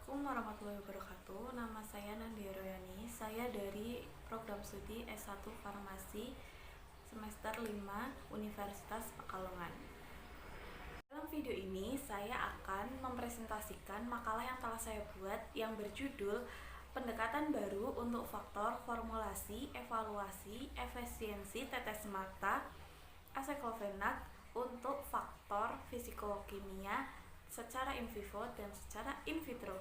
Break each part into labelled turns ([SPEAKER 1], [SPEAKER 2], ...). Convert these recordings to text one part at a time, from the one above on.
[SPEAKER 1] Assalamualaikum warahmatullahi wabarakatuh. Nama saya Nandia Royani. Saya dari program studi S1 Farmasi semester 5 Universitas Pekalongan. Dalam video ini saya akan mempresentasikan makalah yang telah saya buat yang berjudul Pendekatan Baru untuk Faktor Formulasi, Evaluasi, Efisiensi Tetes Mata Aceclofenac untuk faktor fisikokimia secara in vivo dan secara in vitro.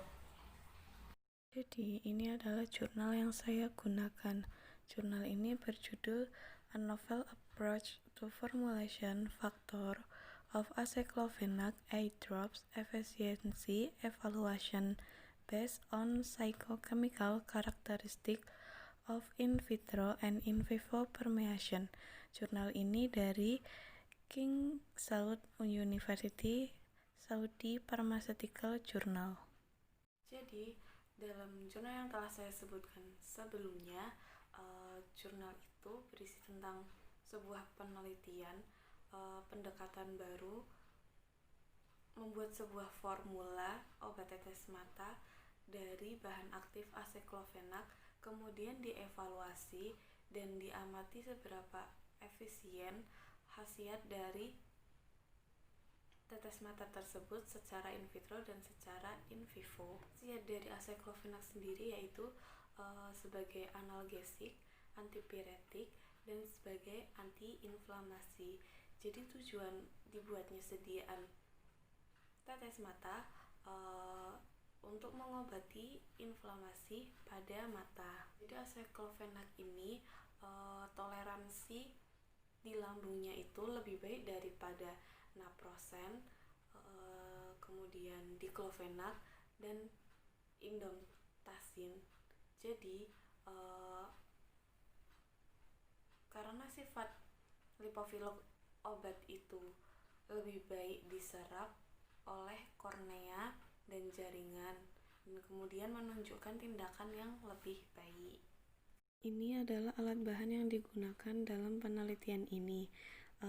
[SPEAKER 1] Jadi ini adalah jurnal yang saya gunakan. Jurnal ini berjudul A Novel Approach to Formulation Factor of Aceclofenac Eye Drops Efficiency Evaluation based on Physicochemical Characteristic of in vitro and in vivo permeation. Jurnal ini dari King Saud University Saudi Pharmaceutical Journal. Jadi dalam jurnal yang telah saya sebutkan sebelumnya, jurnal itu berisi tentang sebuah penelitian pendekatan baru membuat sebuah formula obat tetes mata dari bahan aktif aceclofenac, kemudian dievaluasi dan diamati seberapa efisien khasiat dari tetes mata tersebut secara in vitro dan secara in vivo. Khasiat dari aceclofenac sendiri yaitu sebagai analgesik, antipiretik, dan sebagai antiinflamasi. Jadi tujuan dibuatnya sediaan tetes mata untuk mengobati inflamasi pada mata. Jadi aceclofenac ini toleransi di lambungnya itu lebih baik daripada naproxen, kemudian diclofenac dan indomethacin. Jadi karena sifat lipofil obat itu lebih baik diserap oleh kornea dan jaringan, dan kemudian menunjukkan tindakan yang lebih baik. Ini adalah alat bahan yang digunakan dalam penelitian ini,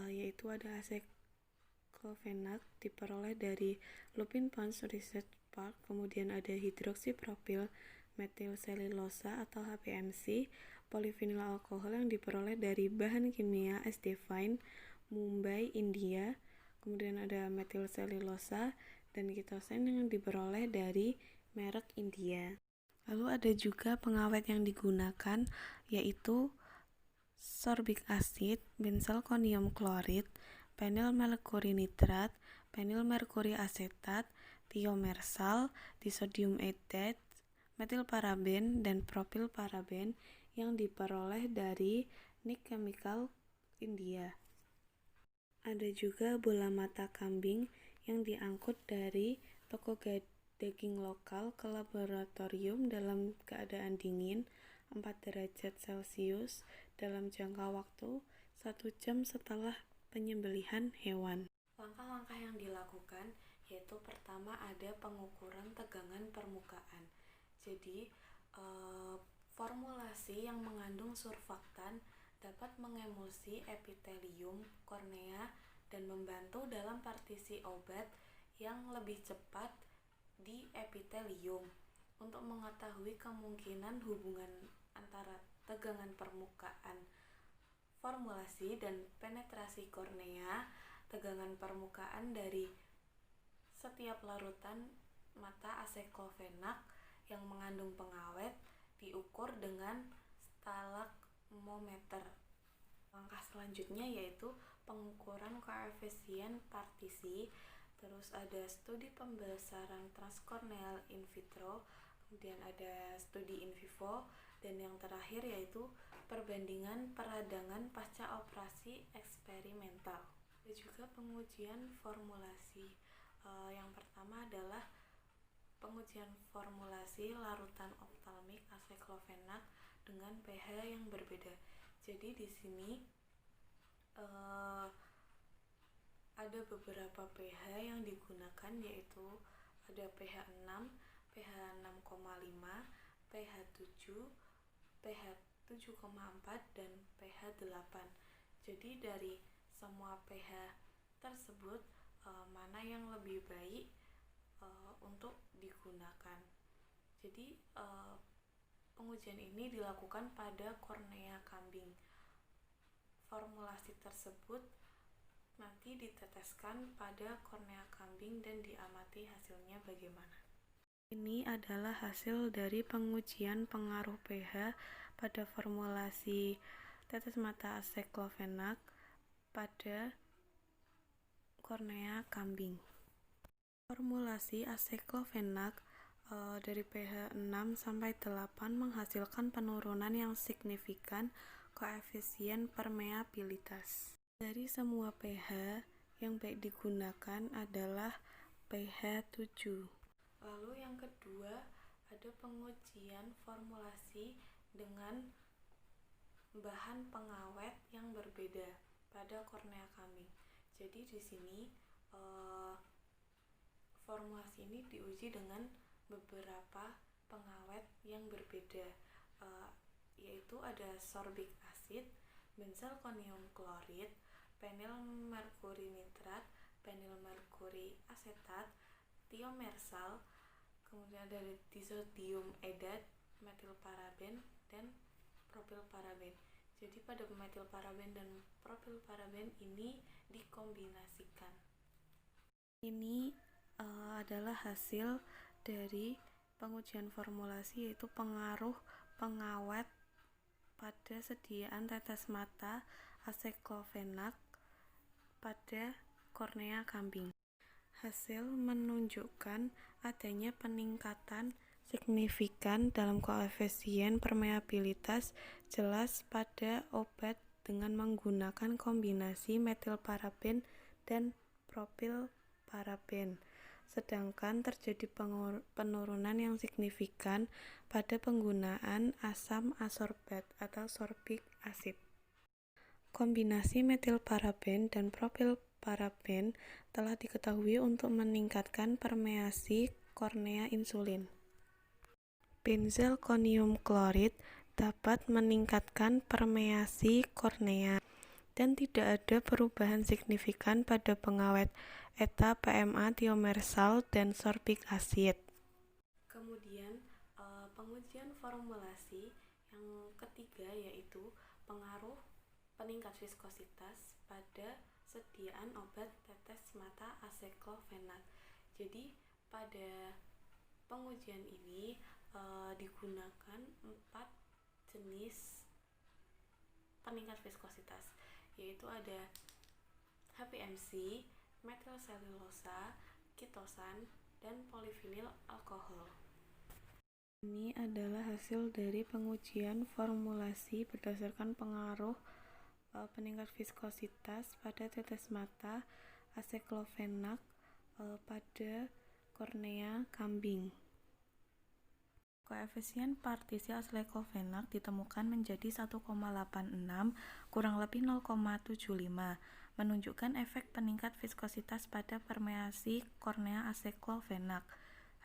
[SPEAKER 1] yaitu ada aceclofenac diperoleh dari Lupin Pons Research Park, kemudian ada hidroksipropil metilselulosa atau HPMC, polivinyl alkohol yang diperoleh dari bahan kimia S-Define, Mumbai, India, kemudian ada metilselulosa dan ketosen yang diperoleh dari merek India. Lalu ada juga pengawet yang digunakan yaitu sorbic acid, benzalkonium klorid, penyl merkuri nitrat, penyl merkuri asetat, thiomersal, disodium ethate, metilparaben, dan propilparaben yang diperoleh dari Nick Chemical India. Ada juga bola mata kambing yang diangkut dari toko daging lokal ke laboratorium dalam keadaan dingin 4 derajat Celcius dalam jangka waktu 1 jam setelah penyembelihan hewan. Langkah-langkah yang dilakukan yaitu pertama ada pengukuran tegangan permukaan. Jadi formulasi yang mengandung surfaktan dapat mengemulsi epitelium kornea dan membantu dalam partisi obat yang lebih cepat di epitelium. Untuk mengetahui kemungkinan hubungan antara tegangan permukaan formulasi dan penetrasi kornea, tegangan permukaan dari setiap larutan mata aceclofenac yang mengandung pengawet diukur dengan stalagmometer. Langkah selanjutnya yaitu pengukuran koefisien partisi, terus ada studi pembesaran transkorneal in vitro, kemudian ada studi in vivo, dan yang terakhir yaitu perbandingan peradangan pasca operasi eksperimental. Ada juga pengujian formulasi. Yang pertama adalah pengujian formulasi larutan optalmik aceclofenac dengan pH yang berbeda. Jadi di sini ada beberapa pH yang digunakan, yaitu ada pH 6, pH 6,5, pH 7, pH 7,4 dan pH 8. Jadi dari semua pH tersebut mana yang lebih baik untuk digunakan. Jadi pengujian ini dilakukan pada kornea kambing. Formulasi tersebut nanti diteteskan pada kornea kambing dan diamati hasilnya bagaimana. Ini adalah hasil dari pengujian pengaruh pH pada formulasi tetes mata aceclofenac pada kornea kambing. Formulasi aceclofenac dari pH 6 sampai 8 menghasilkan penurunan yang signifikan koefisien permeabilitas. Dari semua pH yang baik digunakan adalah pH 7. Lalu yang kedua, ada pengujian formulasi dengan bahan pengawet yang berbeda pada kornea kambing. Jadi di sini formulasi ini diuji dengan beberapa pengawet yang berbeda, yaitu ada sorbic acid, benzalkonium klorid, penil merkuri nitrat, penil merkuri asetat, tiomersal, kemudian ada disodium edat, metilparaben, dan propilparaben. Jadi pada metilparaben dan propilparaben ini dikombinasikan. Ini adalah hasil dari pengujian formulasi, yaitu pengaruh pengawet pada sediaan tetes mata aceclofenac pada kornea kambing. Hasil menunjukkan adanya peningkatan signifikan dalam koefisien permeabilitas jelas pada obat dengan menggunakan kombinasi metilparaben dan propilparaben, sedangkan terjadi penurunan yang signifikan pada penggunaan asam asorbat atau sorbic acid. Kombinasi metilparaben dan propilparaben telah diketahui untuk meningkatkan permeasi kornea insulin. Benzalkonium klorid dapat meningkatkan permeasi kornea dan tidak ada perubahan signifikan pada pengawet eta, PMA, tiomersal, dan sorbic acid. Kemudian pengujian formulasi yang ketiga yaitu pengaruh peningkat viskositas pada sediaan obat tetes mata aceclofenac. Jadi pada pengujian ini digunakan 4 jenis peningkat viskositas, yaitu ada HPMC, metilselulosa, kitosan, dan polivinil alkohol. Ini adalah hasil dari pengujian formulasi berdasarkan pengaruh peningkat viskositas pada tetes mata aceclofenac pada kornea kambing. Koefisien partisi aceclofenac ditemukan menjadi 1,86 kurang lebih 0,75, menunjukkan efek peningkat viskositas pada permeasi kornea aceclofenac.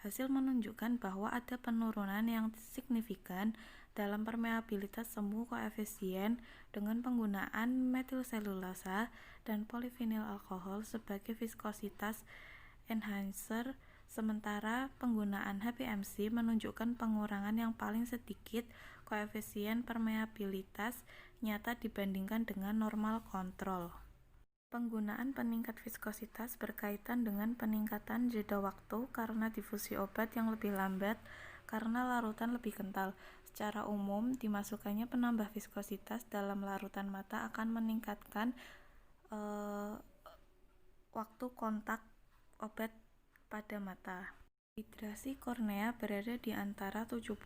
[SPEAKER 1] Hasil menunjukkan bahwa ada penurunan yang signifikan dalam permeabilitas semu koefisien dengan penggunaan metilselulosa dan polivinil alkohol sebagai viskositas enhancer, sementara penggunaan HPMC menunjukkan pengurangan yang paling sedikit koefisien permeabilitas nyata dibandingkan dengan normal kontrol. Penggunaan peningkat viskositas berkaitan dengan peningkatan jeda waktu karena difusi obat yang lebih lambat karena larutan lebih kental. Secara umum, dimasukkannya penambah viskositas dalam larutan mata akan meningkatkan waktu kontak obat pada mata. Hidrasi kornea berada di antara 75%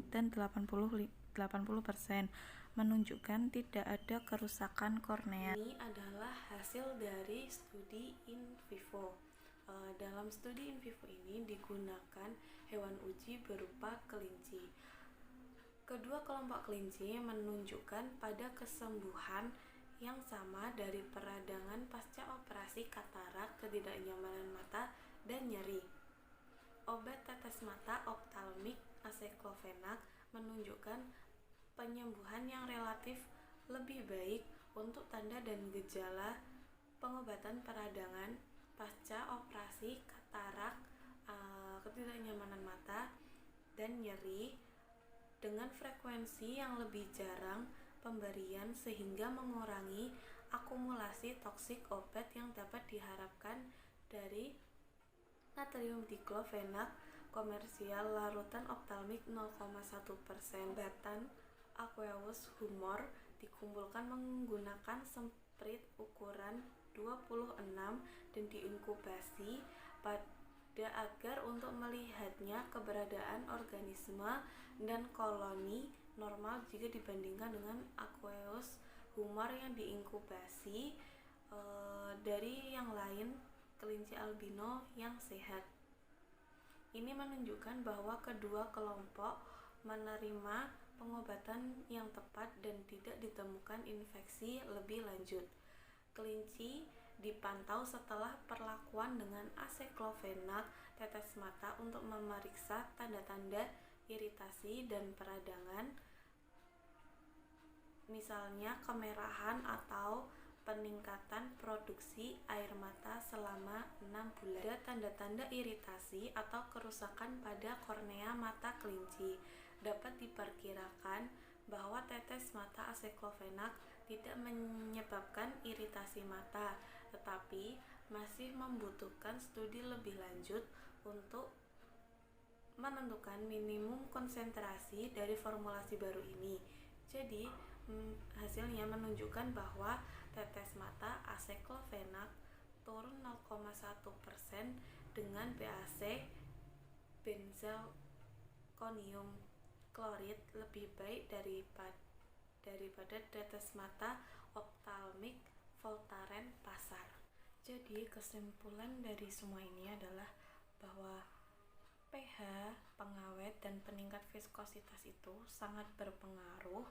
[SPEAKER 1] dan 80%, menunjukkan tidak ada kerusakan kornea. Ini adalah hasil dari studi in vivo. Dalam studi in vivo ini digunakan hewan uji berupa kelinci. Kedua kelompok kelinci menunjukkan pada kesembuhan yang sama dari peradangan pasca operasi katarak, ketidaknyamanan mata, dan nyeri. Obat tetes mata optalmik aceclofenac menunjukkan penyembuhan yang relatif lebih baik untuk tanda dan gejala pengobatan peradangan pasca operasi katarak, ketidaknyamanan mata, dan nyeri dengan frekuensi yang lebih jarang pemberian sehingga mengurangi akumulasi toksik obat yang dapat diharapkan dari natrium diklofenak komersial larutan optalmik 0,1%. Obat aqueous humor dikumpulkan menggunakan sprit ukuran 26 dan diinkubasi pada agar untuk melihatnya keberadaan organisme dan koloni normal jika dibandingkan dengan aqueous humor yang diinkubasi dari yang lain kelinci albino yang sehat. Ini menunjukkan bahwa kedua kelompok menerima pengobatan yang tepat dan tidak ditemukan infeksi lebih lanjut. Kelinci dipantau setelah perlakuan dengan aseklofenak tetes mata untuk memeriksa tanda-tanda iritasi dan peradangan, misalnya kemerahan atau peningkatan produksi air mata selama 6 bulan. Ada tanda-tanda iritasi atau kerusakan pada kornea mata kelinci. Dapat diperkirakan bahwa tetes mata aseklofenak tidak menyebabkan iritasi mata, tetapi masih membutuhkan studi lebih lanjut untuk menentukan minimum konsentrasi dari formulasi baru ini. Jadi, hasilnya menunjukkan bahwa tetes mata aseklofenak turun 0,1% dengan BAC benzalkonium klorid lebih baik daripada tetes mata optalmik Voltaren pasar. Jadi kesimpulan dari semua ini adalah bahwa pH, pengawet, dan peningkat viskositas itu sangat berpengaruh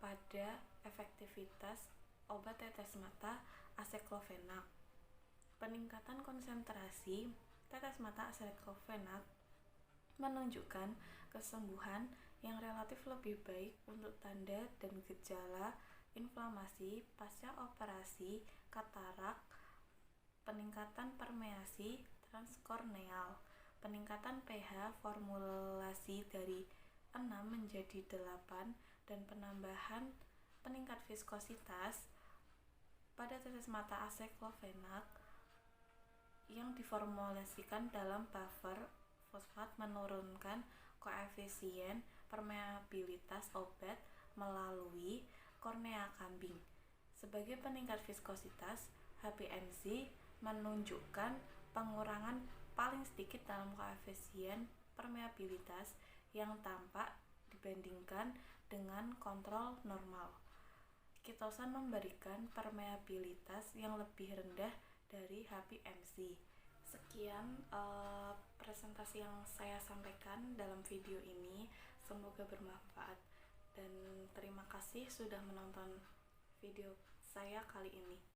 [SPEAKER 1] pada efektivitas obat tetes mata aseklofenak. Peningkatan konsentrasi tetes mata aseklofenak menunjukkan kesembuhan yang relatif lebih baik untuk tanda dan gejala inflamasi pasca operasi katarak, peningkatan permeasi transkorneal, peningkatan pH formulasi dari 6 menjadi 8, dan penambahan peningkat viskositas pada tetes mata aseklofenak yang diformulasikan dalam buffer fosfat menurunkan koefisien permeabilitas obat melalui kornea kambing. Sebagai peningkat viskositas, HbMc menunjukkan pengurangan paling sedikit dalam koefisien permeabilitas yang tampak dibandingkan dengan kontrol normal. Kitosan memberikan permeabilitas yang lebih rendah dari HbMc. Sekian presentasi yang saya sampaikan dalam video ini, semoga bermanfaat dan terima kasih sudah menonton video saya kali ini.